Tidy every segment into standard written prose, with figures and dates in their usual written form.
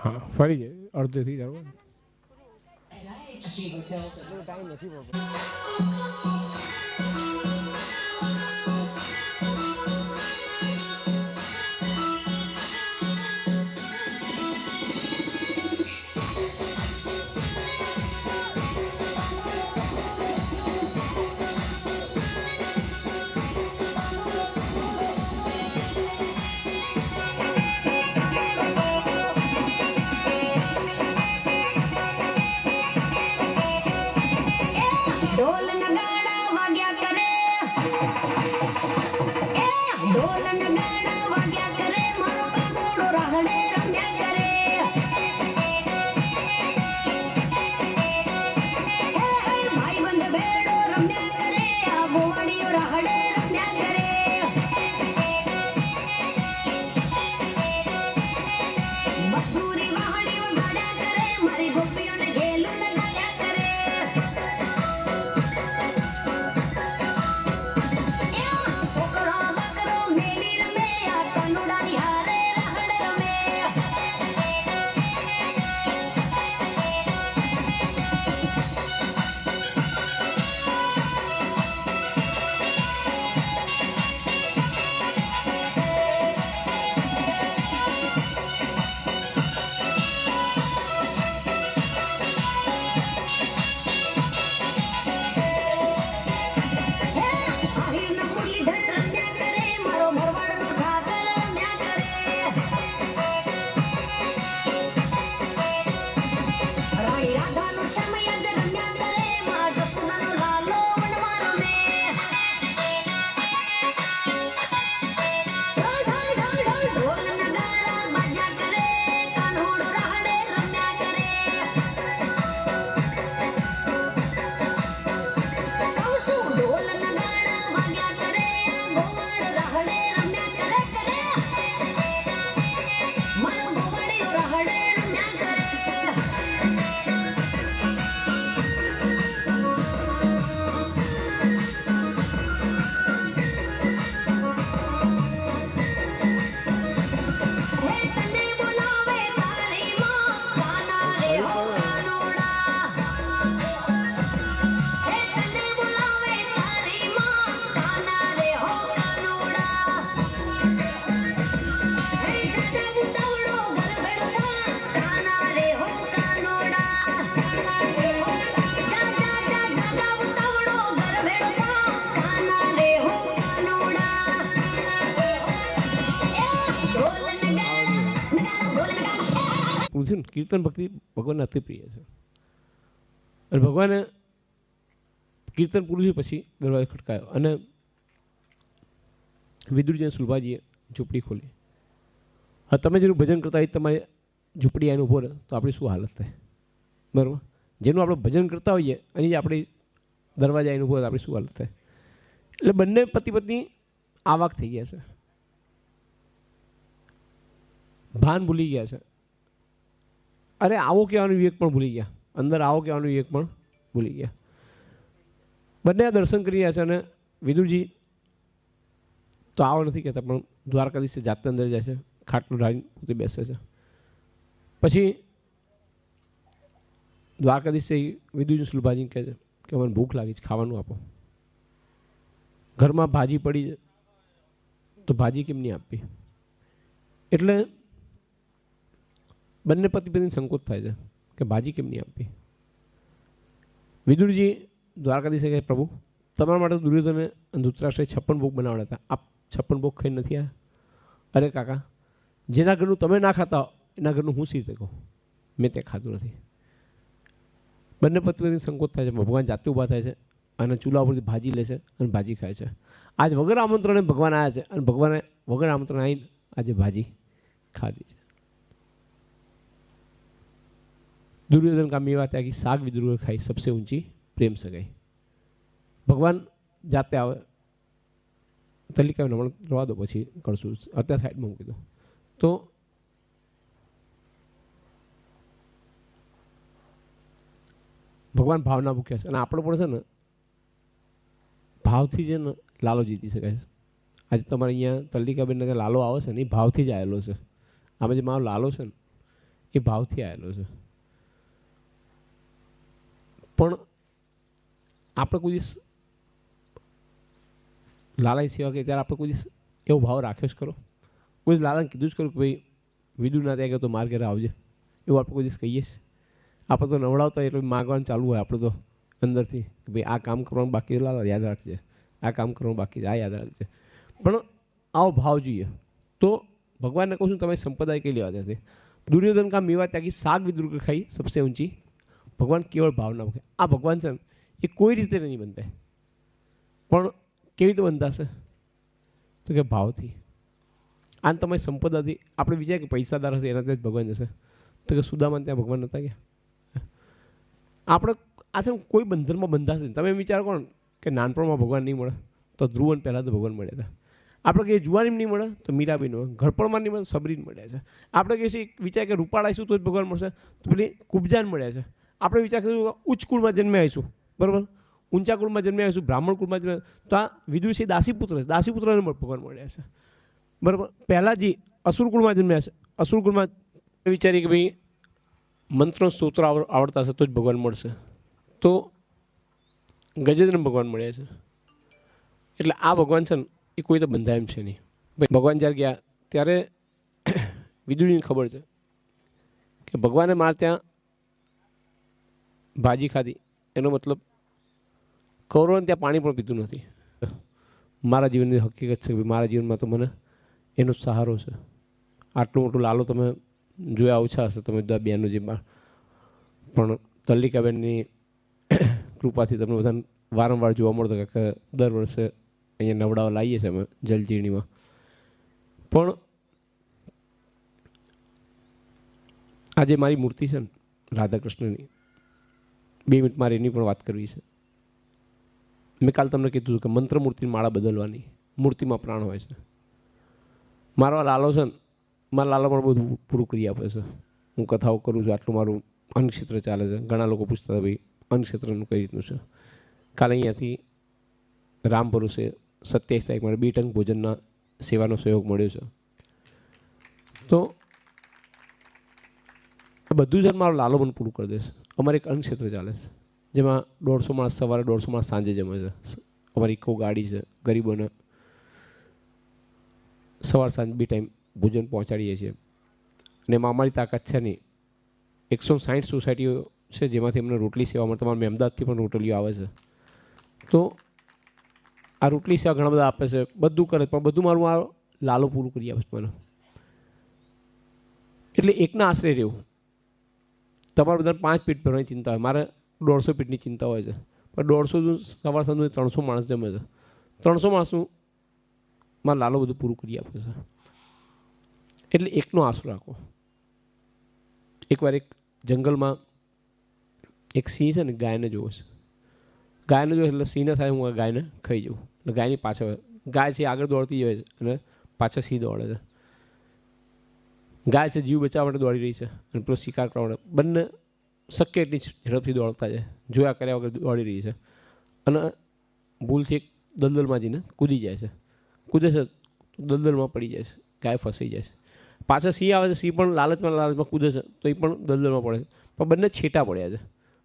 હા ફરી જાય અડધેથી જાવ ટાઈમ નથી પડતો. ઢોલ નગાડા વાગ્યા કરે, ઢોલ નગાડા વાગ્યા કરે, મારો કાનુડો રાહડે રમ્યા કરે. ભાઈબંધ ભેડો રમ્યા કરે, આ ગોવાળીઓ રાહડે રમ્યા કરે. મથુરી વાહડીઓ ગાડ્યા કરે, મારી ગોપીઓને ઘેલું લગાડ્યા કરે. છોકરો બકરો મેલી રમે, આ કાનુડાની હારે રાહડ રમે. આહિરના મુરલીધર રમ્યા કરે, મારો ભરવાડનો ઠાકર રમ્યા કરે. રાણી રાધાનો સમય જ રમ્યા કરે, માં જશોદાનો લાલો વનવા રમે. ઢોલ ઢોલ ઢોલ ઢોલ ઢોલ નગારા બાજ્યા કરે, કાનુડો રાહડે રમ્યા કરે. કહું છું ઢોલ નગાડા વાગ્યા કરે, આ ગોવાળ રાહડે રમ્યા કરે કરે. મારો ગોવાળીઓ રાહડે રમ્યા કરે. હે તને બોલાવે તારી માં, કાના રે હો કાનુડા. હે તને બોલાવે તારી માં, કાના રે હો કાનુડા. હે જાજા ઉતાવળો ઘર ભેળો થા, કાના રે હો કાનુડા. જા જા જા જાજા ઉતાવળો ઘર ભેળો થા, કાના રે હો કાનુડા. ઢોલ નગાડા નગાડા ઢોલ નગાડા. પૂછ્યું ને કીર્તન ભક્તિ ભગવાનને અતિ પ્રિય છે અને ભગવાને કીર્તન પૂરું થયું પછી દરવાજો ખટકાયો અને વિદુરજી અને સુલભાજીએ ઝૂંપડી ખોલી. હવે તમે જેનું ભજન કરતા હોય તમારી ઝૂંપડી આવીને ઊભો રહે તો આપણી શું હાલત થાય બરાબર. જેનું આપણે ભજન કરતા હોઈએ અને આપણી દરવાજા આવીને ઊભો હોય તો આપણી શું હાલત થાય. એટલે બંને પતિ પત્ની આવાક થઈ ગયા છે, ભાન ભૂલી ગયા છે. અરે આવો કહેવાનું વિવેક પણ ભૂલી ગયા, અંદર આવો કહેવાનું વિવેક પણ ભૂલી ગયા. બંને આ દર્શન કરી રહ્યા છે અને વિદુરજી તો આવો નથી કહેતા પણ દ્વારકાધીશ જાતે અંદર જાય છે, ખાટલું ઢાળીને પોતે બેસે છે. પછી દ્વારકાધીશ વિદુરજી સુલભાજીને કહે છે કે મને ભૂખ લાગી છે, ખાવાનું આપો. ઘરમાં ભાજી પડી છે તો ભાજી કેમ નહીં આપવી. એટલે બંને પતિ પત્ની સંકોચ થાય છે કે ભાજી કેમ નહીં આપવી. વિદુરજી દ્વારકાધીશે કહે પ્રભુ તમારા માટે દુર્યોધને ધૃતરાષ્ટ્રે 56 ભોગ બનાવડા હતા, આપ 56 ભોગ ખાઈને નથી આવ્યા. અરે કાકા જેના ઘરનું તમે ના ખાતા એના ઘરનું હું સી રીતે કહું, મેં તે ખાધું નથી. બંને પતિ પત્ની સંકોચ થાય છે. ભગવાન જાતે ઊભા થાય છે અને ચૂલા ઉપરથી ભાજી લે છે અને ભાજી ખાય છે. આજ વગર આમંત્રણે ભગવાન આવ્યા છે અને ભગવાને વગર આમંત્રણ આવીને આજે ભાજી ખાધી છે. दुर्योधन का मेवा त्यागी साग विदुर खाई सबसे ऊंची प्रेम सगाई. भगवान जाते आवे तलिका नमण रवा दो પછી કરશું અત્યારે સાઈડમાં મૂકી દો. તો ભગવાન ભાવના મૂક્યા છે અને આપણો પણ છે ને ભાવથી જ ને લાલો જીતી શકાય છે. આજે તમારે અહીંયા તલ્લિકાબેનને લાલો આવે છે ને એ ભાવથી જ આવેલો છે. આમાં જે મારો લાલો છે ને એ ભાવથી આવેલો છે. પણ આપણે કોઈ દિવસ લાલાની સેવા કરીએ ત્યારે આપણે કોઈ દિવસ એવો ભાવ રાખ્યો જ ખરો? કોઈ લાલાને કીધું જ ખરું કે ભાઈ વિદુર ના ત્યાં ગયો તો માર ઘરે આવજે, એવું આપણે કોઈ દિવસ કહીએ છીએ? આપણે તો નવડાવતા એટલે માગવાનું ચાલુ હોય આપણે તો અંદરથી કે ભાઈ આ કામ કરવાનું બાકી લાલા યાદ રાખજે, આ કામ કરવાનું બાકી છે, આ યાદ રાખજે. પણ આવો ભાવ જોઈએ તો ભગવાનને કહું છું તમે સંપ્રદાય કઈ લેવા જતી. દુર્યોધન કા મેવા ત્યાગી સાગ વિદુર ખાઈ સબસે ઊંચી. ભગવાન કેવળ ભાવના મૂકે. આ ભગવાન છે એ કોઈ રીતે નહીં બનતા, પણ કેવી રીતે બનતા હશે તો કે ભાવથી. આને તમારી સંપદાથી આપણે વિચાર કે પૈસાદાર હશે એના ત્યાં જ ભગવાન જશે, તો કે સુદામાને ત્યાં ભગવાન નહોતા ગયા. આપણે આ છે કોઈ બંધનમાં બંધાશે. તમે એમ વિચાર કરો કે નાનપણમાં ભગવાન નહીં મળે તો ધ્રુવન પહેલાં તો ભગવાન મળ્યા હતા. આપણે કહીએ જુવાનીમાં નહીં મળે તો મીરાબેન મળે, ઘડપણમાં નહીં મળે તો સબરીને મળ્યા છે. આપણે કહીએ વિચાર કે રૂપાળાઈશું તો જ ભગવાન મળશે તો પેલી કુબજાન મળ્યા છે. આપણે વિચાર કરીશું ઉચ્ચ કુળમાં જન્મે આવીશું, બરાબર, ઊંચા કુળમાં જન્મે આવીશું, બ્રાહ્મણ કુળમાં જન્મે, તો આ વિદુષી દાસીપુત્ર છે, દાસીપુત્રને ભગવાન મળ્યા છે, બરાબર. પહેલાં જે અસુર કુળમાં જન્મ્યા છે, અસુર કુળમાં વિચારીએ કે ભાઈ મંત્ર સ્તોત્ર આવડતા હશે તો જ ભગવાન મળશે, તો ગજેન્દ્ર ભગવાન મળ્યા છે. એટલે આ ભગવાન છે ને એ કોઈ તો બંધાય એમ છે નહીં. ભાઈ ભગવાન જ્યારે ગયા ત્યારે વિદુરની ખબર છે કે ભગવાને મારે ત્યાં ભાજી ખાધી, એનો મતલબ કૌરવને ત્યાં પાણી પણ પીતું નથી. મારા જીવનની હકીકત છે કે મારા જીવનમાં તો મને એનો સહારો છે. આટલું મોટું લાલો તમે જોયા ઓછા હશે તમે બધા બેનો જેમાં, પણ તલ્લિકાબેનની કૃપાથી તમને બધાને વારંવાર જોવા મળતો કે દર વર્ષે અહીંયા નવડાવા લાવીએ છીએ અમે જલજીરણીમાં. પણ આજે મારી મૂર્તિ છે ને રાધા કૃષ્ણની, 2 મિનિટ મારે એની પણ વાત કરવી છે. મેં કાલ તમને કીધું હતું કે મંત્ર મૂર્તિની માળા બદલવાની, મૂર્તિમાં પ્રાણ હોય છે. મારો લાલો છે ને, મારા લાલો પણ બધું પૂરું કરી આપે છે. હું કથાઓ કરું છું, આટલું મારું અન્નક્ષેત્ર ચાલે છે. ઘણા લોકો પૂછતા હતા ભાઈ અન્નક્ષેત્રનું કઈ રીતનું છે. કાલે અહીંયાથી રામ ભરોસે 27 તારીખ મારે 2 ટંક ભોજનના સેવાનો સહયોગ મળ્યો છે. તો આ બધું જ મારો લાલો મને પૂરું કરી દેશે. અમારે એક અન્નક્ષેત્ર ચાલે છે જેમાં 150 માણસ સવારે, 150 માણસ સાંજે જમે છે. અમારી ઇકો ગાડી છે, ગરીબોને સવાર સાંજ 2 ટાઈમ ભોજન પહોંચાડીએ છીએ. અને એમાં અમારી તાકાત છે નહીં. 160 સોસાયટીઓ છે જેમાંથી અમને રોટલી સેવા મળે. તમારા અમદાવાદથી પણ રોટલીઓ આવે છે. તો આ રોટલી સેવા ઘણા બધા આપે છે, બધું કરે, પણ બધું મારું આ લાલો પૂરું કરી આપે છે મને. એટલે એકના આશરે રહેવું. તમારે બધાને 5 પેટ ભરવાની ચિંતા હોય, મારે 150 પેટની ચિંતા હોય છે. પણ 150 સવાર સાંજ 300 માણસ જમે છે. 300 માણસનું મારા લાલો બધું પૂરું કરી આપે છે. એટલે એકનો આશરો રાખો. એકવાર એક જંગલમાં એક સિંહ છે ને ગાયને જોવે છે. ગાયને જોવે એટલે સિંહ થાય હું આ ગાયને ખાઈ જાઉં. એટલે ગાયની પાછળ ગાય છે આગળ દોડતી હોય છે અને પાછળ સિંહ દોડે છે. ગાય છે જીવ બચાવવા માટે દોડી રહી છે અને પેલો શિકાર કરવા માટે. બંને શક્ય એટલી ઝડપથી દોડતા છે, જોયા કર્યા વગર દોડી રહી છે. અને ભૂલથી એક દલદલમાં જઈને કૂદી જાય છે. કૂદે છે દલદલમાં પડી જાય છે, ગાય ફસાઈ જાય છે. પાછા સિંહ આવે છે, સિંહ પણ લાલચમાં કૂદે છે તો એ પણ દલદલમાં પડે છે. પણ બંને છેટા પડ્યા છે,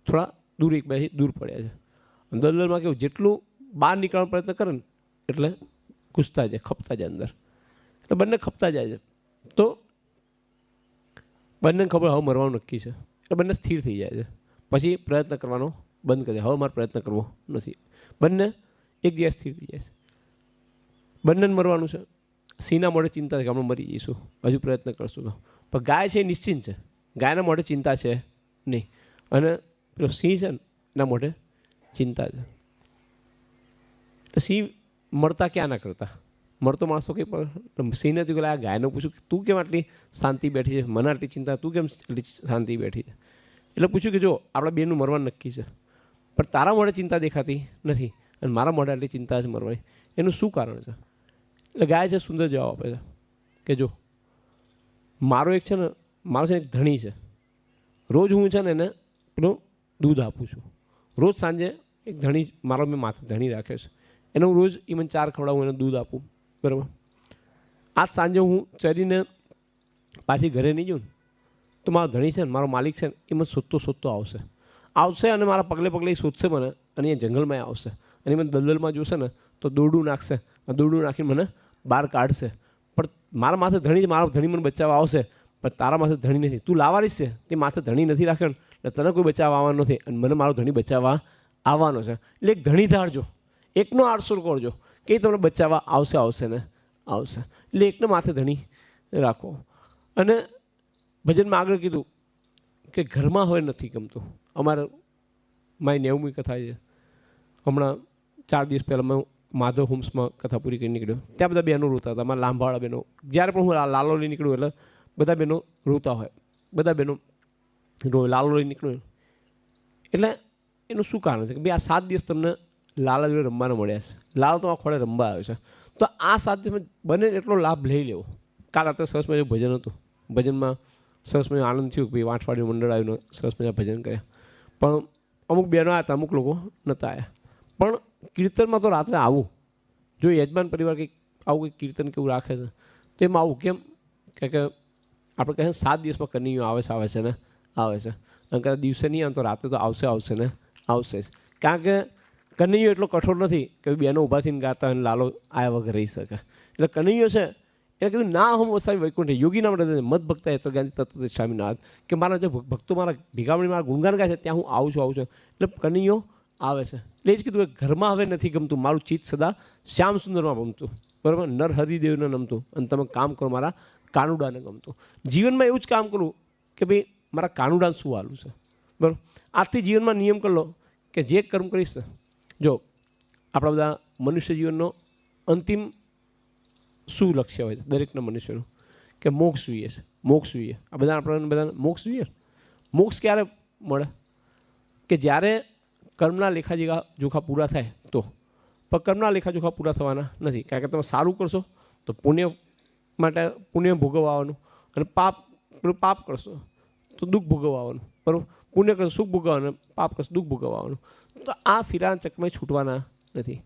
થોડા દૂર એક બેથી દૂર પડ્યા છે. દલદલમાં કેવું જેટલું બહાર નીકળવાનો પ્રયત્ન કરે ને એટલે ઘૂસતા જાય, ખપતા જાય અંદર. એટલે બંને ખપતા જાય છે. તો બંનેને ખબર હવે મરવાનું નક્કી છે. એટલે બંને સ્થિર થઈ જાય છે. પછી પ્રયત્ન કરવાનો બંધ કરી દે. હવે મારે પ્રયત્ન કરવો નથી. બંને એક જગ્યાએ સ્થિર થઈ જાય છે. બંનેને મરવાનું છે. સિંહના મોઢે ચિંતા છે કે આપણે મરી જઈશું, હજુ પ્રયત્ન કરશું તો. પણ ગાય છે એ નિશ્ચિંત છે, ગાયના મોઢે ચિંતા છે નહીં. અને પેલો સિંહ છે ને એના મોઢે ચિંતા છે. તો સિંહ મળતા ક્યાં ના કરતા, મળતો માણસો કંઈ પણ સિંહને તું કે આ ગાયને પૂછ્યું કે તું કેમ આટલી શાંતિ બેઠી છે, મને આટલી ચિંતા, તું કેમ આટલી શાંતિ બેઠી છે. એટલે પૂછ્યું કે જો આપણા બેનું મરવાનું નક્કી છે, પણ તારા મોઢે ચિંતા દેખાતી નથી અને મારા મોઢે આટલી ચિંતા છે મરવાની, એનું શું કારણ છે? એટલે ગાય છે સુંદર જવાબ આપે છે કે જો મારો એક છે ને, મારો છે એક ધણી છે, રોજ હું છે ને એને પેલું દૂધ આપું છું. રોજ સાંજે એક ધણી મારો મેં માથે ધણી રાખ્યો છે, એને હું રોજ એ મને 4 ખવડાવું, એને દૂધ આપું, બરાબર. આજ સાંજે હું ચરીને પાછી ઘરે નહીં જાઉં તો મારો ધણી છે ને મારો માલિક છે ને એ મને શોધતો આવશે અને મારા પગલે પગલે એ શોધશે મને અને એ જંગલમાં આવશે અને મને દલદલમાં જોશે ને તો દોરડું નાખશે, દોરડું નાખીને મને બહાર કાઢશે. પણ મારા માથે ધણી મારો ધણી મને બચાવવા આવશે, પણ તારા માથે ધણી નથી, તું લાવારીશ છે, તે માથે ધણી નથી રાખે એટલે તને કોઈ બચાવવા આવવાનો નથી અને મને મારો ધણી બચાવવા આવવાનો છે. એટલે એક ધણી ધારજો, એકનો આડસો કરજો કે તમને બચાવવા આવશે ને આવશે. એટલે એકને માથે ધણી રાખો. અને ભજનમાં આગળ કીધું કે ઘરમાં હવે નથી ગમતું. અમારે મારી 90મી કથા છે, હમણાં 4 દિવસ પહેલાં મેં માધવ હોમ્સમાં કથા પૂરી કરી નીકળ્યો. ત્યાં બધા બહેનો રોતા હતા, મારા લાંબાવાળા બહેનો. જ્યારે પણ હું લાલો લઈ નીકળ્યું એટલે બધા બહેનો રોતા હોય, બધા બહેનો લાલો લઈ નીકળ્યું. એટલે એનું શું કારણ છે કે ભાઈ આ 7 દિવસ તમને લાલા જોડે રમવાના મળ્યા છે, લાલો તો આ ખોળે રમવા આવ્યો છે, તો આ 7 દિવસ બને એટલો લાભ લઈ લેવો. કાલ રાત્રે સરસ મજાનું ભજન હતું, ભજનમાં સરસ મજાનો આનંદ થયો કે ભાઈ વાંસવાડીનું મંડળ આવ્યું, સરસ મજા ભજન કર્યા. પણ અમુક બહેનો આવ્યા હતા, અમુક લોકો નહોતા આવ્યા. પણ કીર્તનમાં તો રાત્રે આવું, જો યજમાન પરિવાર કંઈક આવું કંઈક કીર્તન કેવું રાખે છે તો એમાં આવું કેમ કે આપણે કહે 7 દિવસમાં કનૈયો આવે છે ને આવે છે, અને કદાચ દિવસે નહીં આવે તો રાત્રે તો આવશે ને આવશે જ. કારણ કે કનૈયો એટલો કઠોર નથી કે બહેનો ઊભા થઈને ગાતા હોય અને લાલો આયા વગર રહી શકે. એટલે કનૈયો છે એને કીધું ના હમ વસાવી વૈકુંઠે યોગી નામ મત ભક્તા યત્ર ગાંધી તત્વ સ્વામીનાથ, કે મારા જે ભક્તો મારા ભેગામણી મારા ગુણગાન ગાય છે ત્યાં હું આવું છું. એટલે કનૈયો આવે છે. એટલે એ જ કીધું કે ઘરમાં હવે નથી ગમતું, મારું ચિત્ત સદા શ્યામ સુંદરમાં ગમતું, બરાબર, નર હરિદેવને નમતું, અને તમે કામ કરો મારા કાનુડાને ગમતું. જીવનમાં એવું જ કામ કરું કે ભાઈ મારા કાનુડાને શું હાલું છે, બરાબર. આજથી જીવનમાં નિયમ કરી લો કે જે કર્મ કરીશ, જો આપણા બધા મનુષ્ય જીવનનો અંતિમ શું લક્ષ્ય હોય છે દરેકના મનુષ્યનું કે મોક્ષ જોઈએ છે, મોક્ષ જોઈએ. આ બધાને બધાને મોક્ષ જોઈએ. મોક્ષ ક્યારે મળે કે જ્યારે કર્મના લેખાજોખા પૂરા થાય તો. પણ કર્મના લેખાજોખા પૂરા થવાના નથી, કારણ કે તમે સારું કરશો તો પુણ્ય માટે પુણ્ય ભોગવવાનું, અને પાપ કરશો તો દુઃખ ભોગવવાનું, બરાબર. પુણ્ય કરશો સુખ ભોગવવાનું, પાપ કરશો દુઃખ ભોગવવાનું. તો આ ફિરાના ચક્રમાં છૂટવાના નથી.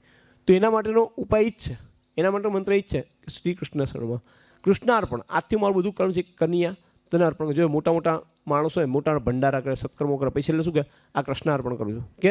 તો એના માટેનો ઉપાય જ છે, એના માટે મંત્ર એ જ છે કે શ્રી કૃષ્ણ શરણમાં કૃષ્ણાર્પણ. આજથી મારું બધું કર્મ છે કન્યા તને અર્પણ. જો મોટા મોટા માણસો હોય, મોટા ભંડારા કરે, સત્કર્મો કરે, પછી એટલે શું કે આ કૃષ્ણ અર્પણ કરું છું. કે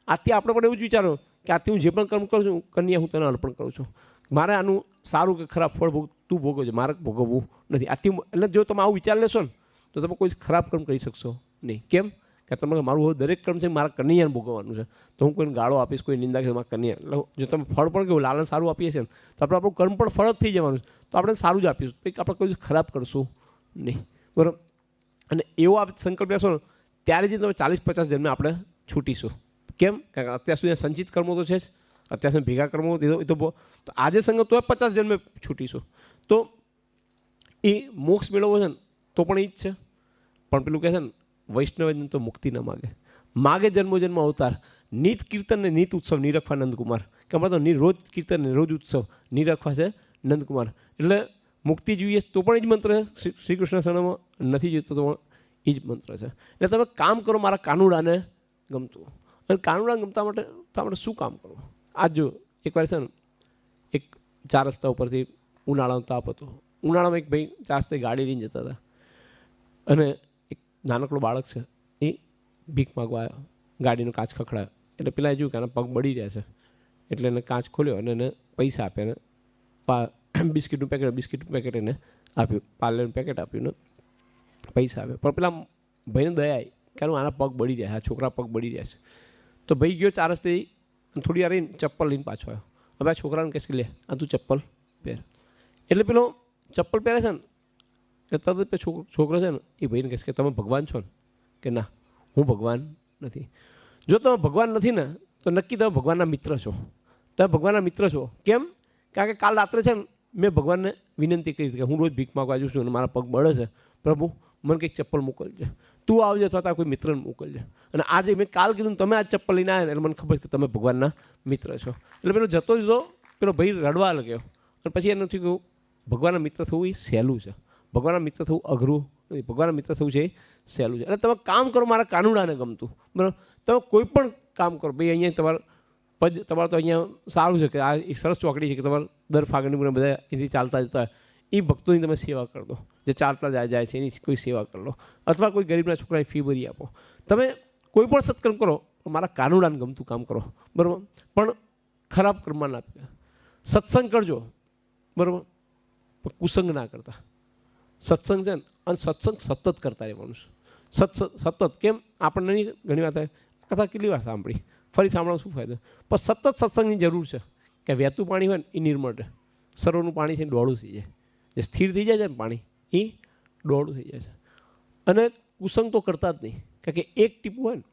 આજથી આપણે પણ એવું જ વિચારો કે આજથી હું જે પણ કર્મ કરું છું કન્યા હું તને અર્પણ કરું છું. મારે આનું સારું કે ખરાબ ફળ તું ભોગવજો, મારે ભોગવવું નથી. આજથી એટલે જો તમે આવું વિચાર લેશો ને તો તમે કોઈ ખરાબ કર્મ કરી શકશો નહીં. કેમ કે તમે મારું દરેક કર્મ છે મારા કન્યાને ભોગવવાનું છે, તો હું કોઈને ગાળો આપીશ, કોઈ નિંદા કરીશ, મારા કન્યા. એટલે જો તમે ફળ પણ કેવું લાલન સારું આપીએ છીએ ને તો આપણું કર્મ પણ ફળ જ થઈ જવાનું છે, તો આપણે સારું જ આપીશું, આપણે કોઈ ખરાબ કરશું નહીં, બરાબર. અને એવો આપ સંકલ્પ લેશો ને ત્યારે જ તમે 40-50 જન્મે આપણે છૂટીશું. કેમ? કારણ કે અત્યાર સુધી સંચિત કર્મો તો છે જ, અત્યાર સુધી ભેગા કર્મો એ તો આજે સંગત તો 50 જન્મે છૂટીશું. તો એ મોક્ષ મેળવવો છે ને તો પણ એ જ છે. પણ પેલું કહે છે ને વૈષ્ણવજન તો મુક્તિ ન માગે જન્મો જન્મ અવતાર, નીત કીર્તન ને નીત ઉત્સવ નિરખવા નંદકુમાર. કે અમારે તો રોજ કીર્તન ને રોજ ઉત્સવ નિરખવા છે નંદકુમાર. એટલે મુક્તિ જોઈએ તો પણ એ જ મંત્ર છે શ્રી કૃષ્ણ શરણમાં, નથી જોઈતો તો એ જ મંત્ર છે. એટલે તમે કામ કરો મારા કાનુડાને ગમતું. અને કાનુડા ગમતા માટે તમારે શું કામ કરવું? આજ જો એકવાર છે ને એક 4 રસ્તા ઉપરથી ઉનાળાનો તાપ હતો. ઉનાળામાં એક ભાઈ 4 રસ્તે ગાડી લઈને જતા હતા, અને એક નાનકડો બાળક છે એ ભીખ માગવા આવ્યો, ગાડીનો કાચ ખખડાયો. એટલે પેલા જોયું કે આના પગ બળી રહ્યા છે, એટલે એને કાચ ખોલ્યો અને એને પૈસા આપ્યા, અને બિસ્કીટનું પેકેટ એને આપ્યું, પાર્લેનું પેકેટ આપ્યું ને પૈસા આપ્યા. પણ પેલા ભાઈને દયા આવી કે આના પગ બળી રહ્યા, આ છોકરા પગ બળી રહ્યા છે. તો ભાઈ ગયો 4 રસ્તે, થોડી વાર રહીને ચપ્પલ લઈને પાછો આવ્યો. હવે આ છોકરાને કહેશે કે લે આ તું ચપ્પલ પહેર. એટલે પેલો ચપ્પલ પહેરે છે ને એટલે તરત છોકરો છે ને એ ભાઈને કહેશે કે તમે ભગવાન છો ને? કે ના હું ભગવાન નથી. જો તમે ભગવાન નથી ને તો નક્કી તમે ભગવાનના મિત્ર છો. તમે ભગવાનના મિત્ર છો. કેમ? કારણ કે કાલ રાત્રે છે ને મેં ભગવાનને વિનંતી કરી કે હું રોજ ભીખ માગવા જઉં છું અને મારા પગ બળે છે, પ્રભુ મને કંઈક ચપ્પલ મોકલજે, તું આવજે અથવા કોઈ મિત્રને મોકલજે. અને આજે મેં કાલ કીધું તમે આ ચપ્પલ લઈને આવ્યા ને એટલે મને ખબર છે કે તમે ભગવાનના મિત્ર છો. એટલે પેલો જતો પેલો ભાઈ રડવા લાગ્યો. અને પછી એને થયું કે ભગવાનના મિત્ર થવું એ સહેલું છે, ભગવાનના મિત્ર થવું અઘરું નથી, ભગવાનના મિત્ર થવું છે એ સહેલું છે. એટલે તમે કામ કરો મારા કાનુડાને ગમતું, બરાબર. તમે કોઈ પણ કામ કરો ભાઈ. અહીંયા તમારે તો અહીંયા સારું છે કે આ એક સરસ ચોકડી છે કે તમારે દર ફાગણી બધા અહીંથી ચાલતા જતા એ ભક્તોની તમે સેવા કરી દો, જે ચાલતા જાય છે એની કોઈ સેવા કરી લો, અથવા કોઈ ગરીબના છોકરાની ફી ભરી આપો. તમે કોઈ પણ સત્કર્મ કરો, મારા કાનુડાને ગમતું કામ કરો, બરાબર, પણ ખરાબ કર્મમાં ના પીએ. સત્સંગ કરજો, બરાબર, પણ કુસંગ ના કરતા. સત્સંગ છે ને, અને સત્સંગ સતત કરતા રહેવાનું છે. સતત કેમ આપણને નહીં ઘણી વાર થાય કથા કેટલી વાર સાંભળી, ફરી સાંભળવાનો શું ફાયદો? પણ સતત સત્સંગની જરૂર છે કે વહેતું પાણી હોય ને એ નિર્મળ રહે. સરોવરનું પાણી છે ને ડોળું થઈ જાય, જે સ્થિર થઈ જાય છે ને પાણી એ ડોળું થઈ જાય છે. અને કુસંગ તો કરતા જ નહીં, કારણ કે એક ટીપું હોય ને,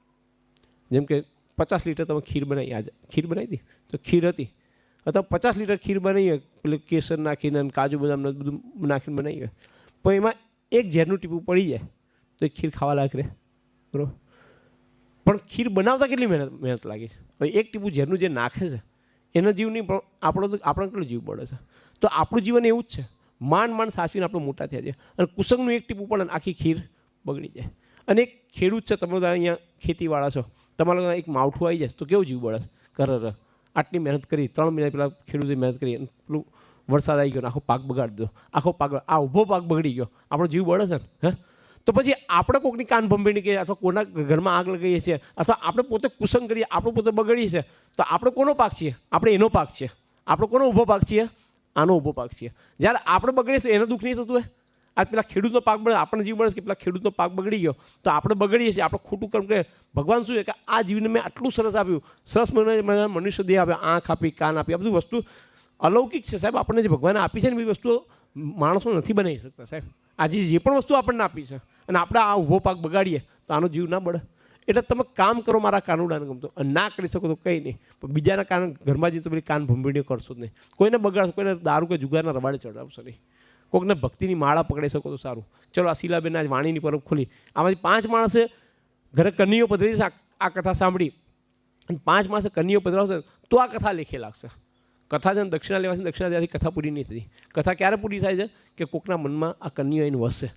જેમ કે 50 લીટર તમે ખીર બનાવી, આજે ખીર બનાવી હતી તો ખીર હતી, અથવા 50 લીટર ખીર બનાવી હોય, પેલું કેસર નાખીને કાજુ બદામ બધું નાખીને બનાવી હોય, પણ એમાં એક ઝેરનું ટીપું પડી જાય તો એ ખીર ખાવા લાયક રહે, બરાબર. પણ ખીર બનાવતા કેટલી મહેનત લાગે છે. હવે એક ટીપું ઝેરનું જે નાખે છે એનો જીવ નહીં, પણ આપણો કેટલો જીવ પડે છે. તો આપણું જીવન એવું જ છે, માંડ સાચવીને આપણે મોટા થયા છે. અને કુસંગનું એક ટીપું પડે આખી ખીર બગડી જાય. અને એક ખેડૂત છે, તમે અહીંયા ખેતીવાળા છો, તમારા એક માવઠું આવી જાય તો કેવું જીવ બળે છે. આટલી મહેનત કરી, 3 મહિના પહેલાં ખેડૂતે મહેનત કરી, પેલું વરસાદ આવી ગયો, આખો પાક બગાડી દીધો, આખો પાક, આ ઊભો પાક બગડી ગયો, આપણો જીવ બળે છે ને. તો પછી આપણે કોઈકની કાન ભંભીણી કહીએ, અથવા કોઈના ઘરમાં આગ લગાવીએ છીએ, અથવા આપણે પોતે કુસંગ કરીએ, આપણે પોતે બગડીએ છીએ, તો આપણે કોનો પાક છીએ? આપણે એનો પાક છીએ. આપણે કોનો ઊભો પાક છીએ? આનો ઊભો પાક છીએ. જ્યારે આપણે બગડીએ છીએ એનો દુઃખ નહીં થતું હોય. આજ પેલા ખેડૂતનો પાક બળે, આપણને જીવ બળે કે પેલા ખેડૂતનો પાક બગડી ગયો, તો આપણે બગડીએ છીએ, આપણે ખોટું કર્મ કરીએ. ભગવાન શું છે કે આ જીવને મેં આટલું સરસ આપ્યું, સરસ મને મનુષ્ય દેહ આપ્યો, આંખ આપી, કાન આપી, આ બધું વસ્તુ અલૌકિક છે સાહેબ. આપણને જે ભગવાને આપી છે ને એ બધી વસ્તુઓ માણસો નથી બનાવી શકતા સાહેબ. આજે જે પણ વસ્તુ આપણને આપી છે અને આપણે આ ઊભો પાક બગાડીએ તો આનો જીવ ના બળે. એટલે તમે કામ કરો મારા કાનુડાને ગમતો, અને ના કરી શકો તો કંઈ નહીં, પણ બીજાના કાન ઘરમાં જઈને તો પેલી કાન ભંભીડીઓ કરશો જ નહીં. કોઈને બગાડશો, કોઈને દારૂ કે જુગારના રવાડે ચડાવશો નહીં. કોઈકને ભક્તિની માળા પકડી શકો તો સારું. ચલો, આ શીલાબેન આજ વાણીની પરબ ખોલી, આમાંથી 5 માણસે ઘરે કન્યાઓ પધરી છે આ કથા સાંભળી, અને 5 માણસે કન્યાઓ પધરાવશે તો આ કથા લેખે લાગશે. કથા છે ને દક્ષિણા લેવાથી, દક્ષિણા દેવાથી કથા પૂરી નહીં થતી. કથા ક્યારે પૂરી થાય છે કે કોકના મનમાં આ કન્યાઓ આવીને વસે,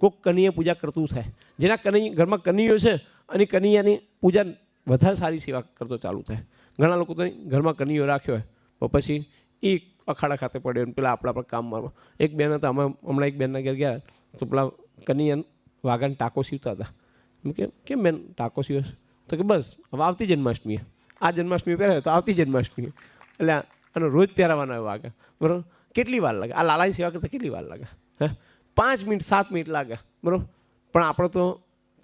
કોઈક કન્યા પૂજા કરતું થાય. જેના ઘરમાં કન્યાઓ છે અને કન્યાની પૂજા વધારે સારી સેવા કરતો ચાલુ થાય. ઘણા લોકો તો ઘરમાં કન્યાઓ રાખ્યો હોય તો પછી એ અખાડા ખાતે પડ્યો ને પેલા આપણા પર કામ મારવા. એક બેન હતા, અમે હમણાં એક બેનના ઘેર ગયા તો પેલા કન્યા વાઘાને ટાંકો સીવતા હતા. કેમ બેન ટાંકો સીવે? તો કે બસ હવે આવતી જન્માષ્ટમી, આ જન્માષ્ટમી પહેરાય તો આવતી જન્માષ્ટમી, એટલે અને રોજ પહેરાવાના હોય વાઘા, બરાબર. કેટલી વાર લાગે આ લાલાની સેવા કરતાં? કેટલી વાર લાગે? 5 મિનિટ 7 મિનિટ લાગે, બરાબર. પણ આપણે તો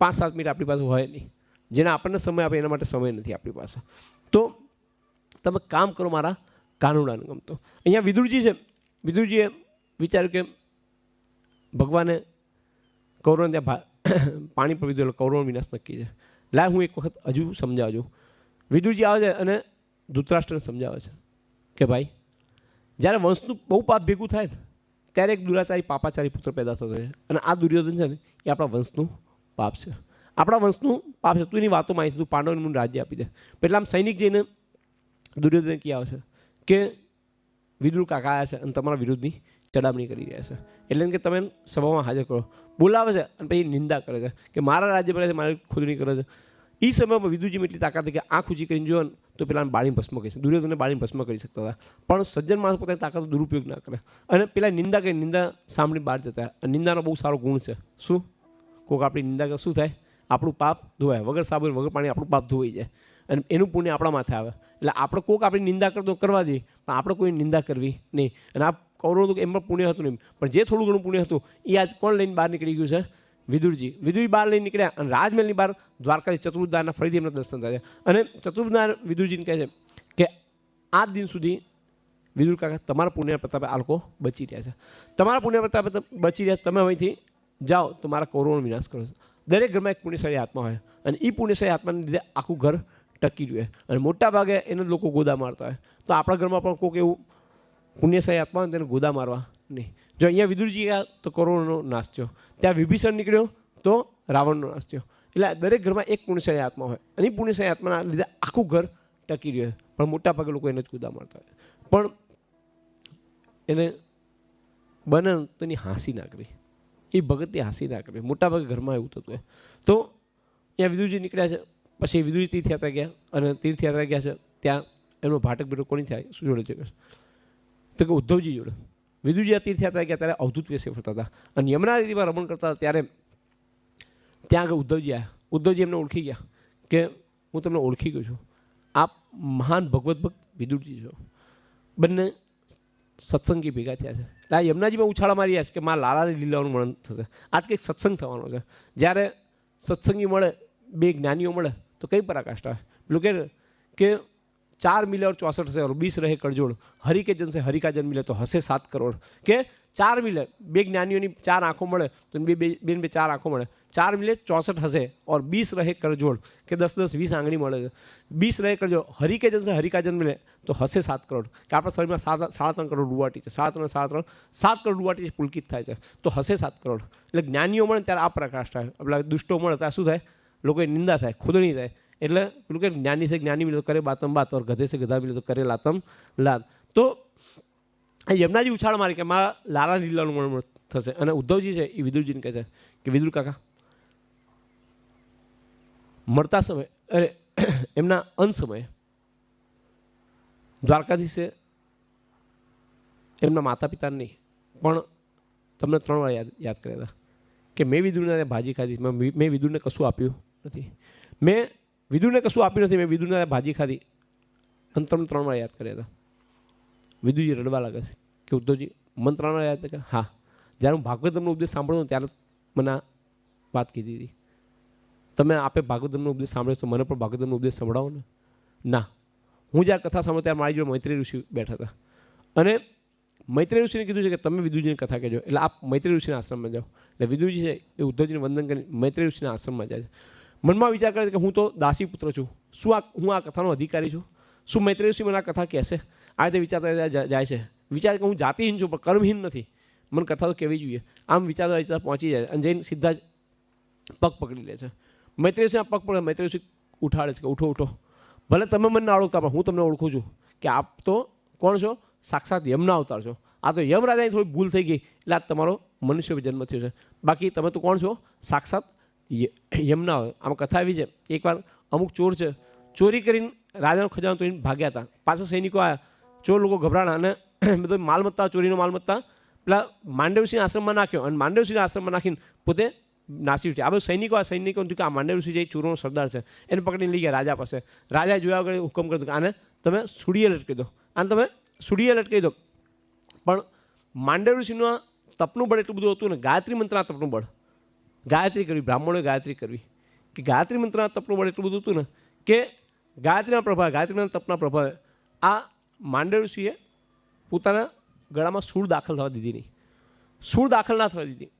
5-7 મિનિટ આપણી પાસે હોય નહીં. જેને આપણને સમય આપે એના માટે સમય નથી આપણી પાસે. તો તમે કામ કરો મારા કાનુડાને ગમતો. અહીંયા વિદુરજી છે, વિદુરજીએ વિચાર્યું કે ભગવાને કૌરવને ત્યાં પાણી પર વિધું, કૌરવનો વિનાશ નક્કી છે. લાય હું એક વખત હજુ સમજાવજો. વિદુરજી આવે છે અને ધૃતરાષ્ટ્રને સમજાવે છે કે ભાઈ, જ્યારે વંશનું બહુ પાપ ભેગું થાય ને ત્યારે એક દુરાચારી પાપાચારી પુત્ર પેદા થતો હોય, અને આ દુર્યોધન છે ને એ આપણા વંશનું પાપ છે. આપણા વંશનું પાપ છે. તું એની વાતો માની છે, તું પાંડવને મને રાજ્ય આપી દે. એટલે આમ સૈનિક જઈને દુર્યોધન કહી આવે છે કે વિદુર કાકા આવ્યા છે અને તમારા વિરુદ્ધની ચડામણી કરી રહ્યા છે. એટલે કે તમે સભામાં હાજર કરો. બોલાવે છે અને પછી નિંદા કરે છે કે મારા રાજ્ય પર મારી ખોદણી કરે છે. એ સમયમાં વિદુરજીમાં એટલી તાકાત હતી કે આંખ ઊંચી કરીને જોયો તો પેલા બાળી ભસ્મ કરી શકે. દુર્યોધનને બાળી ભસ્મ કરી શકતા હતા, પણ સજ્જન માણસ પોતાની તાકાતનો દુરુપયોગ ના કરે. અને પેલા નિંદા કરી, નિંદા સાંભળી બહાર જતા. અને નિંદાનો બહુ સારો ગુણ છે. શું? કોઈક આપણી નિંદા કરે શું થાય? આપણું પાપ ધોવાય. વગર સાબુ વગર પાણી આપણું પાપ ધોવાઈ જાય અને એનું પુણ્ય આપણા માથે આવે. એટલે આપણે કોઈક આપણી નિંદા કરતો કરવા દઈએ, પણ આપણે કોઈ નિંદા કરવી નહીં. અને આ કૌરવ હતું એમાં પુણ્ય હતું નહીં, પણ જે થોડું ઘણું પુણ્ય હતું એ આજ કોણ લઈને બહાર નીકળી ગયું છે? વિદુરજી. વિદુરજી બહાર લઈને નીકળ્યા અને રાજમહેલની બહાર દ્વારકાથી ચતુર્ધારના ફરીથી એમના દર્શન થયા. અને ચતુર્ધાર વિદુરજીને કહે છે કે આ દિન સુધી વિદુર કાકા તમારા પુણ્ય પ્રતાપે આ લોકો બચી રહ્યા છે, તમારા પુણ્ય પ્રતાપે બચી રહ્યા, તમે અહીંથી જાઓ તો મારા કૌરવનો વિનાશ કરો. દરેક ઘરમાં એક પુણ્યશાળી આત્મા હોય અને એ પુણ્યશાળી આત્માને લીધે આખું ઘર ટકી રહે. અને મોટા ભાગે એને લોકો ગોદા મારતા હોય. તો આપણા ઘરમાં પણ કોઈક એવું પુણ્યશાળી આત્મા હોય તેને ગોદા મારવા નહીં. જો અહીંયા વિદુરજી ગયા તો કૌરવનો નાશ થયો, ત્યાં વિભીષણ નીકળ્યો તો રાવણનો નાશ થયો. એટલે દરેક ઘરમાં એક પુણ્યશાળી આત્મા હોય અને એ પુણ્યશાળી આત્માના લીધે આખું ઘર ટકી રહે. પણ મોટા ભાગે લોકો એને જ ગોદા મારતા હોય. પણ એને બને તો એની હાંસી ના કરી, એ ભગતની હાંસી ના કરી. મોટા ભાગે ઘરમાં એવું થતું હોય. તો અહીંયા વિદુરજી નીકળ્યા છે. પછી વિદુરજી તીર્થયાત્રા ગયા અને તીર્થયાત્રા ગયા છે. ત્યાં એમનો ભાટક બેટો કોની થાય? શું જોડે છે? તો કે ઉદ્ધવજી જોડે. વિદુરજી આ તીર્થયાત્રા ગયા ત્યારે અવધૂત વેશે ફરતા હતા અને યમુના નદીમાં રમણ કરતા હતા ત્યારે ત્યાં આગળ ઉદ્ધવજી આવ્યા. ઉદ્ધવજી એમને ઓળખી ગયા કે હું તમને ઓળખી ગયો છું, આપ મહાન ભગવત ભક્ત વિદુરજી છો. બંને સત્સંગી ભેગા થયા છે. એટલે આ યમુનાજીમાં ઉછાળા મારી રહ્યા છે કે મારા લાલાની લીલાઓનું વર્ણન થશે. આજ કંઈક સત્સંગ થવાનો છે. જ્યારે સત્સંગી મળે, બે જ્ઞાનીઓ મળે તો કઈ પરાકાષ્ઠા આવે. પેલું કે 4 મિલે और 64 से और 20 रहे कड़जोड़, हरि के जन से हरि का जन मिले तो हंसे 7 करोड़. કે 4 મિલે, બે જ્ઞાનીઓની 4 આંખો મળે તો બે 4 આંખો મળે. 4 મિલે 64 હશે और 20 રહે કરજોડ, કે 10 20 આંગળી મળે છે. 20 રહે કરજોડ, હરિ કે જન સે હરિ કા જન મિલે તો હસે 7 કરોડ. કે આપણા શરીરમાં 3.5 કરોડ રૂવાટી છે, 7 કરોડ રૂવાટી પુલકિત થાય છે તો હસે 7 કરોડ. એટલે જ્ઞાનીઓ મળે ત્યારે આ પ્રકાશ થાય. આપણા દુષ્ટો મળે ત્યાં શું થાય? લોકોની નિંદા થાય, ખુદણી થાય. એટલે પેલું કે જ્ઞાની સે જ્ઞાની મિલે તો કરે બાતમ બાત, और ગધે સે ગધા મિલે તો કરે લાતમ લાત. તો યમુનાજી ઉછાળ મારી કે મારા લાલા લીલાનું વર્ણન થશે. અને ઉદ્ધવજી છે એ વિદુરજીને કહે છે કે વિદુર કાકા, મળતા સમયે, અરે એમના અંત સમયે દ્વારકાધીશે એમના માતા પિતાને નહીં પણ તમને 3 વાર યાદ કર્યા હતા કે મેં વિદુરને ભાજી ખાધી, મેં વિદુરને કશું આપ્યું નથી, મેં વિદુરને કશું આપ્યું નથી, મેં વિદુરને ભાજી ખાધી, અને તમને 3 વાર યાદ કર્યા હતા. વિદુરજી રડવા લાગે છે કે ઉદ્ધવજી મને 3 વાર યાદ કરે. હા, જ્યારે હું ભાગવતમનો ઉપદેશ સાંભળતો ત્યારે મને આ વાત કીધી હતી. તમે આપે ભાગવતમનો ઉપદેશ સાંભળ્યો તો મને પણ ભાગવતમનો ઉપદેશ સંભળાવો ને. ના, હું જ્યારે કથા સાંભળો ત્યારે મારી જોડે મૈત્રી ઋષિ બેઠા હતા અને મૈત્રી ઋષિને કીધું છે કે તમે વિદુરજીની કથા કહેજો. એટલે આપ મૈત્રી ઋષિના આશ્રમમાં જાઓ. એટલે વિદુરજી છે એ ઉદ્ધવજીને વંદન કરી મૈત્રી ઋષિના આશ્રમમાં જાય છે. મનમાં વિચાર કરે કે હું તો દાસી પુત્ર છું, શું હું આ કથાનો અધિકારી છું? શું મૈત્રી ઋષિ મને આ કથા કહેશે? આ રીતે વિચારતા જાય છે. વિચાર કે હું જાતિહીન છું પણ કર્મહીન નથી, મને કથા તો કહેવી જોઈએ. આમ વિચારતા વિચારતા પહોંચી જાય અને જઈને સીધા જ પગ પકડી લે છે. મૈત્રી ઋષિના પગ પકડે, મૈત્રી ઋષિ ઉઠાડે છે કે ઉઠો ઉઠો, ભલે તમે મને ના ઓળખતા પણ હું તમને ઓળખું છું કે આપ તો કોણ છો? સાક્ષાત યમના અવતાર છો. આ તો યમરાજાની થોડી ભૂલ થઈ ગઈ એટલે આ તમારો મનુષ્ય જન્મ થયો છે. બાકી તમે તો કોણ છો? સાક્ષાત યમના. આમાં કથા આવી છે, એકવાર અમુક ચોર છે, ચોરી કરીને રાજાનો ખજાનો તોડીને ભાગ્યા હતા. પાછા સૈનિકો આવ્યા, ચોર લોકો ગભરાણા અને બધો માલમત્તા, ચોરીનો માલમત્તા પેલા માંડવસિંહ આશ્રમમાં નાખ્યો અને માંડવસિંહ આશ્રમમાં નાખીને પોતે નાસી ઉઠ્યા. આ બધું સૈનિકો કે આ માંડવસિંહ જે ચોરોનો સરદાર છે એને પકડીને લઈ ગયા રાજા પાસે. રાજાએ જોયા વગર હુકમ કર્યો કે આને તમે સુડીએ લટકી દો, આને તમે સુડીએ લટકી દો. પણ માંડવ ઋષિનું તપનું બળ એટલું બધું હતું ને, ગાયત્રી મંત્રના તપનું બળ, ગાયત્રી કરવી, બ્રાહ્મણોએ ગાયત્રી કરવી, કે ગાયત્રી મંત્રના તપનું બળ એટલું બધું હતું ને કે ગાયત્રીના પ્રભાવે, ગાયત્રીના તપના પ્રભાવે આ માંડવ ઋષિએ પોતાના ગળામાં સૂળ દાખલ થવા દીધી નહીં. સૂળ દાખલ ના થવા દીધી